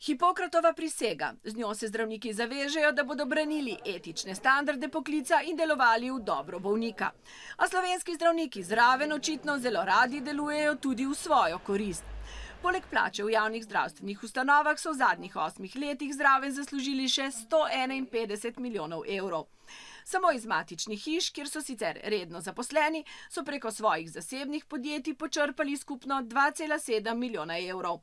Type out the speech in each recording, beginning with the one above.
Hipokratova prisega. Z njo se zdravniki zavežejo, da bodo branili etične standarde poklica in delovali v dobro bolnika. A slovenski zdravniki zraven očitno zelo radi delujejo tudi v svojo korist. Poleg plače v javnih zdravstvenih ustanovah so v zadnjih 8 letih zraven zaslužili še 151 milijonov evrov. Samo iz matičnih hiš, kjer so sicer redno zaposleni, so preko svojih zasebnih podjetij počrpali skupno 2,7 milijona evrov.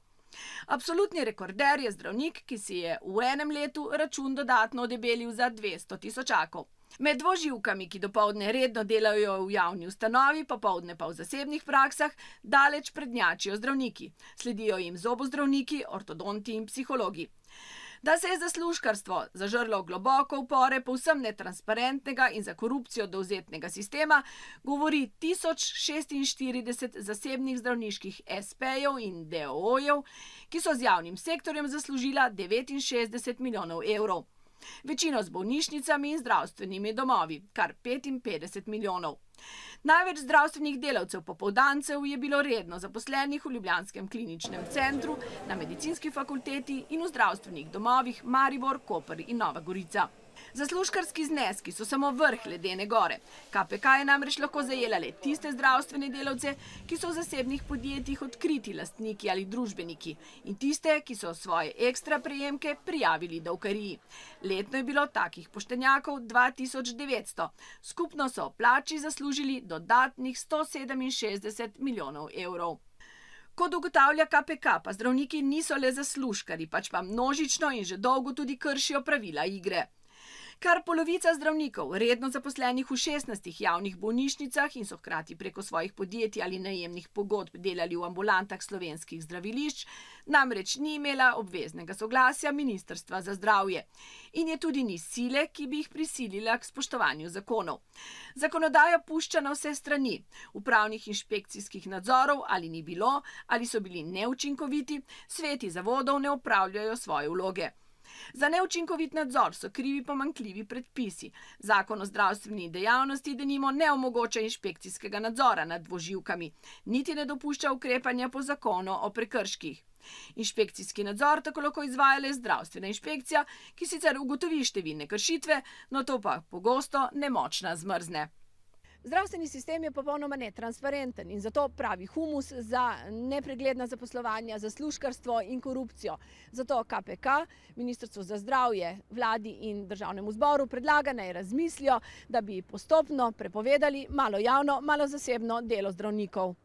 Absolutni rekorder je zdravnik, ki si je v enem letu račun dodatno odebelil za 200 tisočakov. Med dvoživkami, ki dopoldne redno delajo v javni ustanovi, popoldne pa v zasebnih praksah, daleč prednjačijo zdravniki. Sledijo jim zobozdravniki, ortodonti in psihologi. Da se je zaslužkarstvo zažrlo globoko v pore povsem netransparentnega in za korupcijo dovzetnega sistema, govori 1046 zasebnih zdravniških SP-jev in DOO-jev, ki so z javnim sektorjem zaslužila 69 milijonov evrov. Večino z bolnišnicami in zdravstvenimi domovi, kar 55 milijonov. Največ zdravstvenih delavcev popoldancev je bilo redno zaposlenih v ljubljanskem kliničnem centru, na medicinski fakulteti in v zdravstvenih domovih Maribor, Koper in Nova Gorica. Zaslužkarski zneski so samo vrh ledene gore. KPK je namreč lahko zajela le tiste zdravstvene delavce, ki so v zasebnih podjetjih odkriti lastniki ali družbeniki, in tiste, ki so svoje ekstra prejemke prijavili davkariji. Letno je bilo takih poštenjakov 2900. Skupno so v plači zaslužili dodatnih 167 milijonov evrov. Kot ugotavlja KPK, pa zdravniki niso le zaslužkarji, pač pa množično in že dolgo tudi kršijo pravila igre. Kar polovica zdravnikov, redno zaposlenih v 16 javnih bolnišnicah in so hkrati preko svojih podjetij ali najemnih pogodb delali v ambulantah slovenskih zdravilišč, namreč ni imela obveznega soglasja Ministrstva za zdravje. In je tudi ni sile, ki bi jih prisilila k spoštovanju zakonov. Zakonodaja pušča na vse strani. Upravnih inšpekcijskih nadzorov ali ni bilo, ali so bili neučinkoviti, sveti zavodov ne opravljajo svoje vloge. Za neučinkovit nadzor so krivi pomanjkljivi predpisi. Zakon o zdravstveni dejavnosti denimo ne omogoča inšpekcijskega nadzora nad dvoživkami, niti ne dopušča ukrepanja po zakonu o prekrških. Inšpekcijski nadzor tako lahko izvaja le zdravstvena inšpekcija, ki sicer ugotovi številne kršitve, no to pa pogosto nemočna zmrzne. Zdravstveni sistem je popolnoma netransparenten in zato pravi humus za nepregledna zaposlovanja, zaslužkarstvo in korupcijo. Zato KPK, Ministrstvo za zdravje, vladi in državnemu zboru predlaga, naj razmislijo, da bi postopno prepovedali malo javno, malo zasebno delo zdravnikov.